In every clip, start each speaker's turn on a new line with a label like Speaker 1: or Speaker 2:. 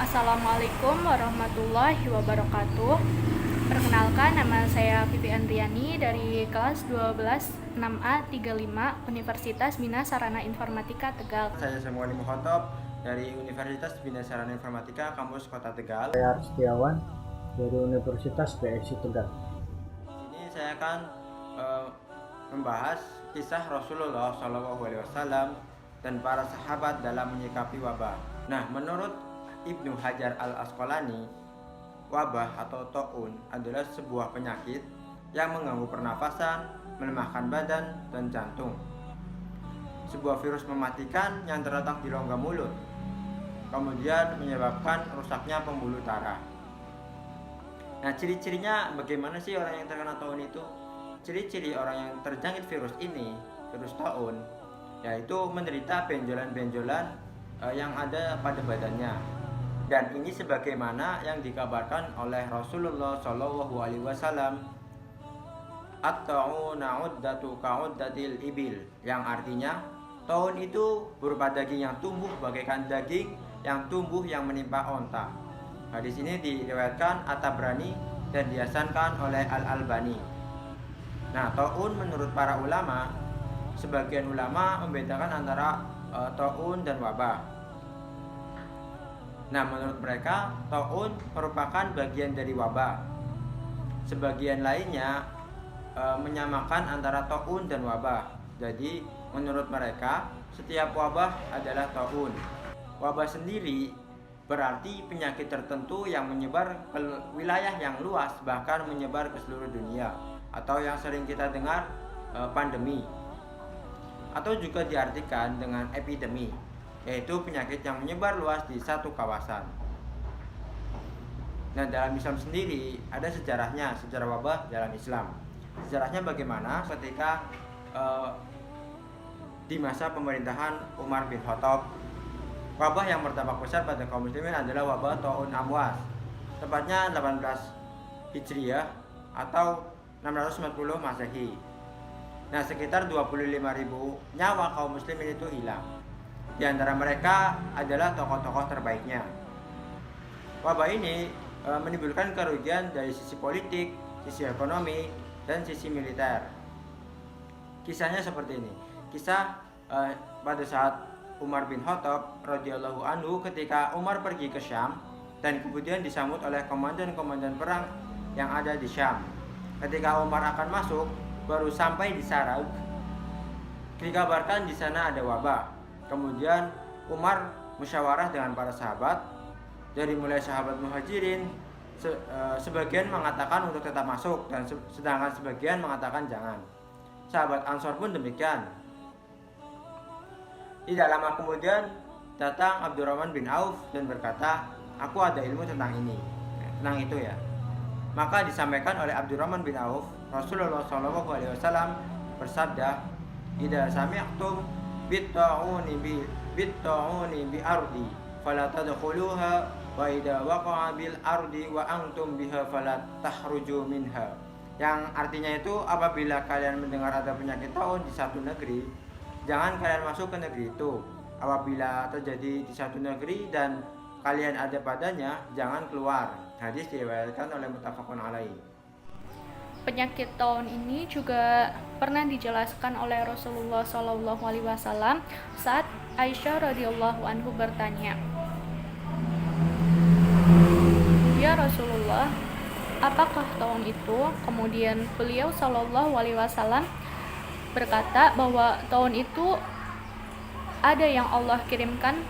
Speaker 1: Assalamualaikum warahmatullahi wabarakatuh. Perkenalkan, nama saya Vivi Andriani dari kelas 12 6A35 Universitas Bina Sarana Informatika Tegal.
Speaker 2: Saya Samuel Muhotob dari Universitas Bina Sarana Informatika Kampus Kota Tegal.
Speaker 3: Saya Arstiawan dari Universitas BSI Tegal.
Speaker 2: Di sini saya akan membahas kisah Rasulullah SAW dan para sahabat dalam menyikapi wabah. Nah, menurut Ibnu Hajar Al-Asqalani, wabah atau taun adalah sebuah penyakit yang mengganggu pernafasan, melemahkan badan, dan jantung. Sebuah virus mematikan yang terletak di rongga mulut, kemudian menyebabkan rusaknya pembuluh darah. Nah, ciri-cirinya bagaimana sih orang yang terkena taun itu? Ciri-ciri orang yang terjangkit virus ini, virus taun, yaitu menderita benjolan-benjolan yang ada pada badannya. Dan ini sebagaimana yang dikabarkan oleh Rasulullah SAW, at-ta'una uddatu ka'uddatil ibil, yang artinya taun itu berupa daging yang tumbuh bagaikan daging yang tumbuh yang menimpa onta. Hadis ini diriwayatkan At-Tabrani dan dihasankan oleh Al-Albani. Nah, taun menurut para ulama, sebagian ulama membedakan antara taun dan wabah. Nah, menurut mereka, taun merupakan bagian dari wabah. Sebagian lainnya menyamakan antara taun dan wabah. Jadi, menurut mereka, setiap wabah adalah taun. Wabah sendiri berarti penyakit tertentu yang menyebar ke wilayah yang luas, bahkan menyebar ke seluruh dunia, atau yang sering kita dengar pandemi, atau juga diartikan dengan epidemi, yaitu penyakit yang menyebar luas di satu kawasan. Nah, dalam Islam sendiri ada sejarahnya, sejarah wabah dalam Islam. Sejarahnya bagaimana ketika di masa pemerintahan Umar bin Khattab, wabah yang berdampak besar pada kaum muslimin adalah wabah taun Amwas, tepatnya 18 Hijriah atau 690 Masehi. Nah, sekitar 25.000 nyawa kaum muslimin itu hilang. Di antara mereka adalah tokoh-tokoh terbaiknya. Wabah ini menimbulkan kerugian dari sisi politik, sisi ekonomi, dan sisi militer. Kisahnya seperti ini. Kisah pada saat Umar bin Khattab radhiyallahu anhu, ketika Umar pergi ke Syam dan kemudian disambut oleh komandan-komandan perang yang ada di Syam. Ketika Umar akan masuk, baru sampai di Saraug, dikabarkan di sana ada wabah. Kemudian Umar musyawarah dengan para sahabat, dari mulai sahabat muhajirin, sebagian mengatakan untuk tetap masuk, dan sedangkan sebagian mengatakan jangan. Sahabat Ansor pun demikian. Tidak lama kemudian datang Abdurrahman bin Auf dan berkata, aku ada ilmu tentang ini, tentang itu ya. Maka disampaikan oleh Abdurrahman bin Auf, Rasulullah SAW bersabda, idza sami'tum bitta'uni bi ardi fala tadkhuluha wa idza waqa'a bil ardi wa antum biha fala tahruju minha. Yang artinya itu, apabila kalian mendengar ada penyakit taun di satu negeri, jangan kalian masuk ke negeri itu. Apabila terjadi di satu negeri dan kalian ada padanya, jangan keluar. Hadis diriwayatkan oleh muttafaqun alaih.
Speaker 1: Penyakit taun ini juga pernah dijelaskan oleh Rasulullah SAW saat Aisyah radhiyallahu anhu bertanya, ya Rasulullah, apakah taun itu? Kemudian beliau SAW berkata bahwa taun itu ada yang Allah kirimkan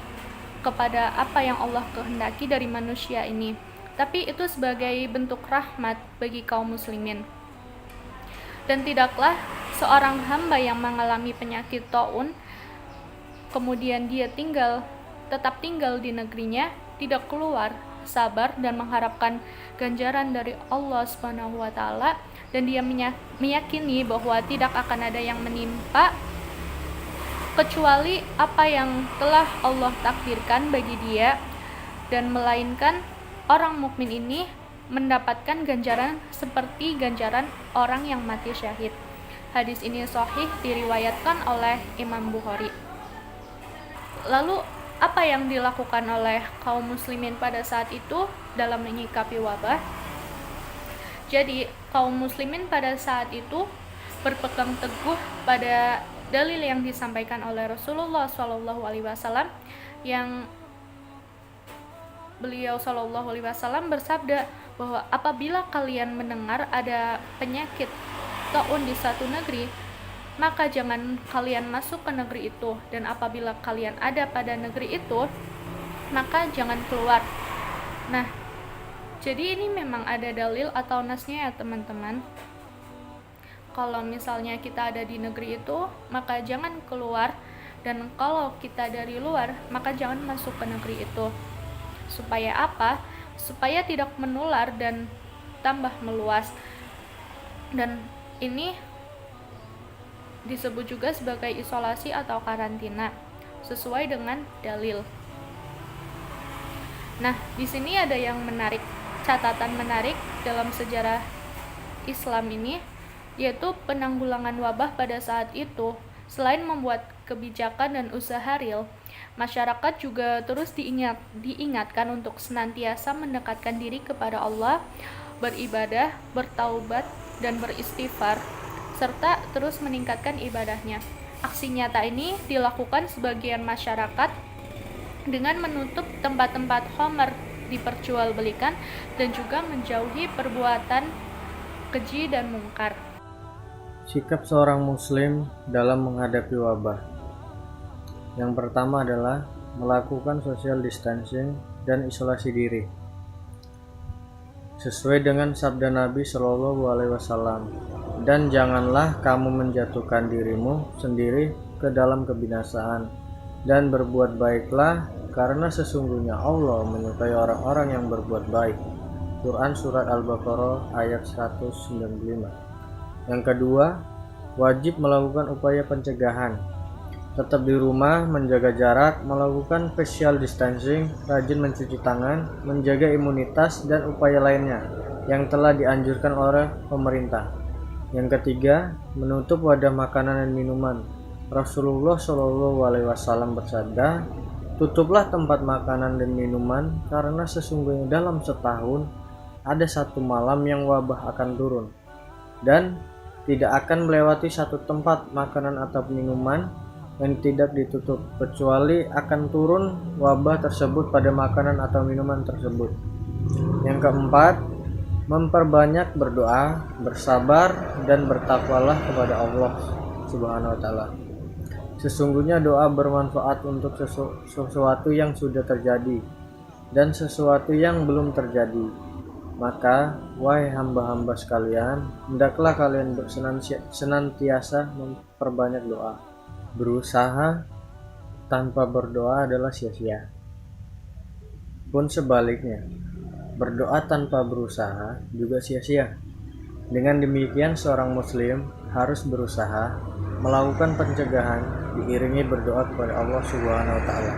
Speaker 1: kepada apa yang Allah kehendaki dari manusia ini, tapi itu sebagai bentuk rahmat bagi kaum muslimin. Dan tidaklah seorang hamba yang mengalami penyakit taun kemudian dia tetap tinggal di negerinya, tidak keluar, sabar dan mengharapkan ganjaran dari Allah Subhanahu wa taala, dan dia meyakini bahwa tidak akan ada yang menimpa kecuali apa yang telah Allah takdirkan bagi dia, dan melainkan orang mukmin ini mendapatkan ganjaran seperti ganjaran orang yang mati syahid. Hadis ini sahih diriwayatkan oleh Imam Bukhari. Lalu apa yang dilakukan oleh kaum muslimin pada saat itu dalam menyikapi wabah? Jadi, kaum muslimin pada saat itu berpegang teguh pada dalil yang disampaikan oleh Rasulullah SAW, yang beliau SAW bersabda bahwa apabila kalian mendengar ada penyakit taun di satu negeri, maka jangan kalian masuk ke negeri itu, dan apabila kalian ada pada negeri itu, maka jangan keluar. Nah, jadi ini memang ada dalil atau nasnya ya teman-teman. Kalau misalnya kita ada di negeri itu, maka jangan keluar, dan kalau kita dari luar, maka jangan masuk ke negeri itu. Supaya apa? Supaya tidak menular dan tambah meluas. Dan ini disebut juga sebagai isolasi atau karantina sesuai dengan dalil. Nah, di sini ada yang menarik, catatan menarik dalam sejarah Islam ini, yaitu penanggulangan wabah pada saat itu. Selain membuat kebijakan dan usaha real, masyarakat juga terus diingatkan untuk senantiasa mendekatkan diri kepada Allah, beribadah, bertaubat, dan beristighfar, serta terus meningkatkan ibadahnya. Aksi nyata ini dilakukan sebagian masyarakat dengan menutup tempat-tempat khamar diperjualbelikan dan juga menjauhi perbuatan keji dan mungkar.
Speaker 3: Sikap seorang muslim dalam menghadapi wabah. Yang pertama adalah melakukan social distancing dan isolasi diri. Sesuai dengan sabda Nabi Shallallahu Alaihi Wasallam, dan janganlah kamu menjatuhkan dirimu sendiri ke dalam kebinasaan, dan berbuat baiklah, karena sesungguhnya Allah menyukai orang-orang yang berbuat baik. Quran Surat Al-Baqarah ayat 195. Yang kedua, wajib melakukan upaya pencegahan. Tetap di rumah, menjaga jarak, melakukan physical distancing, rajin mencuci tangan, menjaga imunitas, dan upaya lainnya yang telah dianjurkan oleh pemerintah. Yang ketiga, menutup wadah makanan dan minuman. Rasulullah Shallallahu Alaihi Wasallam bersabda, tutuplah tempat makanan dan minuman, karena sesungguhnya dalam setahun ada satu malam yang wabah akan turun, dan tidak akan melewati satu tempat makanan atau minuman yang tidak ditutup, kecuali akan turun wabah tersebut pada makanan atau minuman tersebut. Yang keempat, memperbanyak berdoa, bersabar, dan bertakwalah kepada Allah Subhanahu wa Ta'ala. Sesungguhnya doa bermanfaat untuk sesuatu yang sudah terjadi dan sesuatu yang belum terjadi. Maka, wahai hamba-hamba sekalian, hendaklah kalian senantiasa memperbanyak doa. Berusaha tanpa berdoa adalah sia-sia. Pun sebaliknya, berdoa tanpa berusaha juga sia-sia. Dengan demikian, seorang muslim harus berusaha melakukan pencegahan diiringi berdoa kepada Allah Subhanahu wa Ta'ala.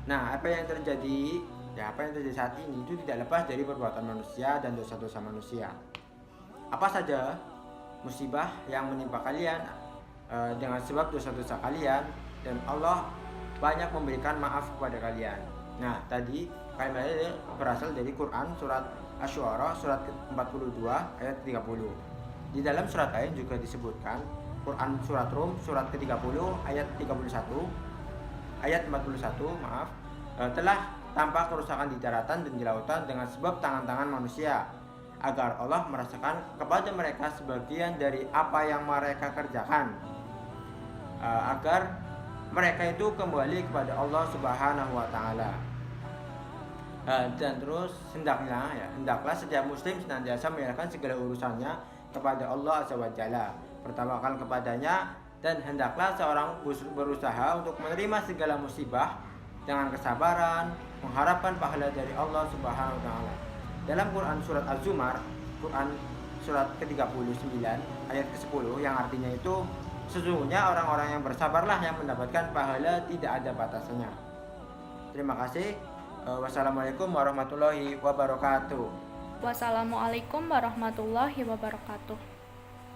Speaker 2: Nah, apa yang terjadi saat ini itu tidak lepas dari perbuatan manusia dan dosa-dosa manusia. Apa saja musibah yang menimpa kalian dengan sebab dosa-dosa kalian, dan Allah banyak memberikan maaf kepada kalian. Nah, tadi kalimatnya berasal dari Quran surat Asy-Syu'ara surat ke-42 ayat 30. Di dalam surat lain juga disebutkan, Quran surat Rum surat ke-30 ayat 41 ayat 41 telah tampak kerusakan di daratan dan di lautan dengan sebab tangan-tangan manusia, agar Allah merasakan kepada mereka sebagian dari apa yang mereka kerjakan, agar mereka itu kembali kepada Allah Subhanahu wa Ta'ala. Dan terus hendaklah setiap muslim senantiasa menyerahkan segala urusannya kepada Allah Azza wa Jalla, bertawakal kepadanya, dan hendaklah seorang berusaha untuk menerima segala musibah dengan kesabaran, mengharapkan pahala dari Allah Subhanahu wa Ta'ala. Dalam Quran surat Az-Zumar, Quran surat ke-39 ayat ke-10, yang artinya itu, sesungguhnya orang-orang yang bersabarlah yang mendapatkan pahala tidak ada batasannya. Terima kasih. Wassalamualaikum warahmatullahi wabarakatuh.
Speaker 1: Wassalamualaikum warahmatullahi wabarakatuh.